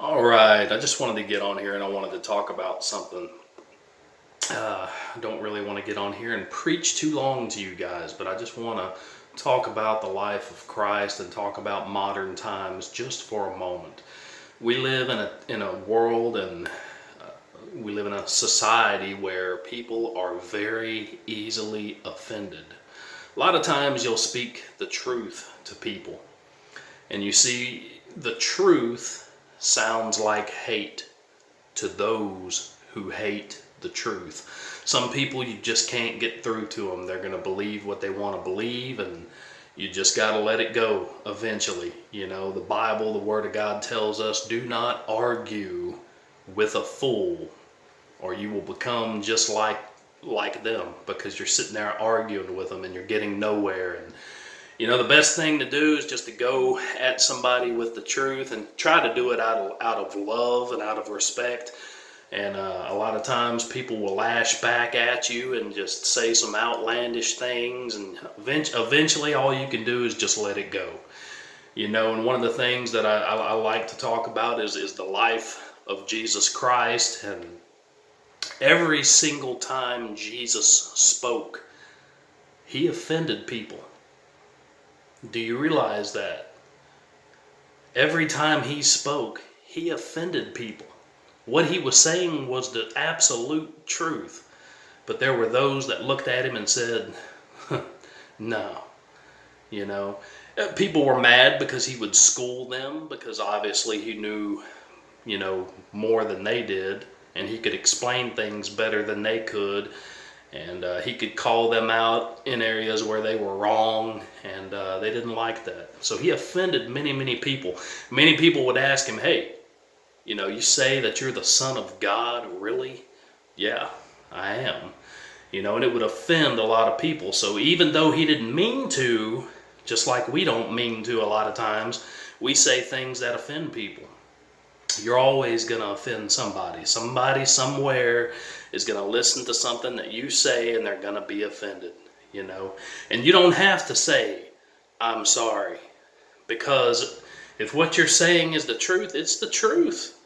All right, I just wanted to get on here and I wanted to talk about something. I don't really want to get on here and preach too long to you guys, but I just want to talk about the life of Christ and talk about modern times just for a moment. We live in a world and we live in a society where people are very easily offended. A lot of times you'll speak the truth to people, and you see the truth sounds like hate to those who hate the truth. Some people you just can't get through to them. They're going to believe what they want to believe, and you just got to let it go eventually. You know, the Bible, the Word of God tells us, do not argue with a fool, or you will become just like them, because you're sitting there arguing with them and you're getting nowhere. And you know, the best thing to do is just to go at somebody with the truth and try to do it out of love and out of respect. And a lot of times people will lash back at you and just say some outlandish things, and eventually all you can do is just let it go. You know, and one of the things that I like to talk about is the life of Jesus Christ. And every single time Jesus spoke, he offended people. Do you realize that? Every time he spoke, he offended people. What he was saying was the absolute truth. But there were those that looked at him and said, no. You know, people were mad because he would school them, because obviously he knew, you know, more than they did, and he could explain things better than they could. And he could call them out in areas where they were wrong, and they didn't like that. So he offended many, many people. Many people would ask him, hey, you know, you say that you're the Son of God, really? Yeah, I am. You know, and it would offend a lot of people. So even though he didn't mean to, just like we don't mean to a lot of times, we say things that offend people. You're always going to offend somebody. Somebody somewhere is going to listen to something that you say, and they're going to be offended, you know. And you don't have to say, I'm sorry, because if what you're saying is the truth, it's the truth.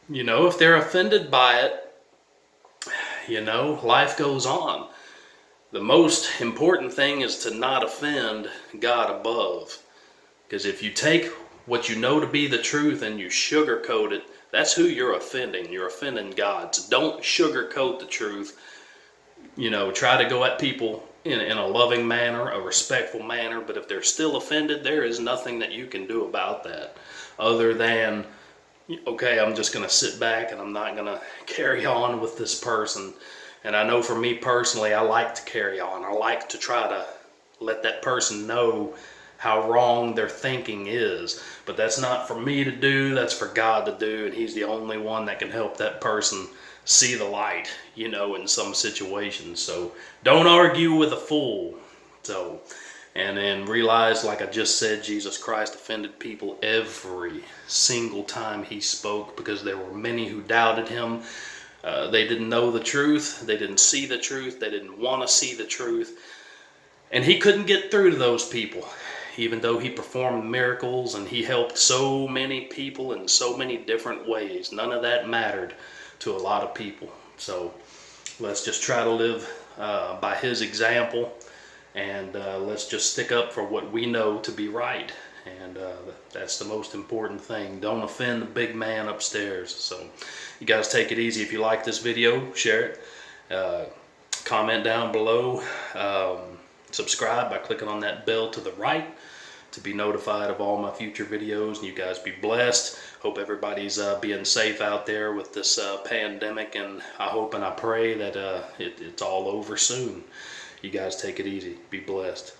You know, if they're offended by it, you know, life goes on. The most important thing is to not offend God above. Because if you take what you know to be the truth and you sugarcoat it, that's who you're offending. You're offending God. So don't sugarcoat the truth. You know, try to go at people in a loving manner, a respectful manner. But if they're still offended, there is nothing that you can do about that other than, okay, I'm just going to sit back and I'm not going to carry on with this person. And I know for me personally, I like to carry on. I like to try to let that person know how wrong their thinking is. But that's not for me to do, that's for God to do, and he's the only one that can help that person see the light, you know, in some situations. So don't argue with a fool. So, and then realize, like I just said, Jesus Christ offended people every single time he spoke, because there were many who doubted him. They didn't know the truth, they didn't see the truth, they didn't want to see the truth, and he couldn't get through to those people. Even though he performed miracles and he helped so many people in so many different ways, none of that mattered to a lot of people. So let's just try to live by his example, and let's just stick up for what we know to be right. And that's the most important thing. Don't offend the big man upstairs. So you guys take it easy. If you like this video, share it. Comment down below. Subscribe by clicking on that bell to the right to be notified of all my future videos. And you guys be blessed. Hope everybody's being safe out there with this pandemic, and I hope and I pray that it's all over soon. You guys take it easy. Be blessed.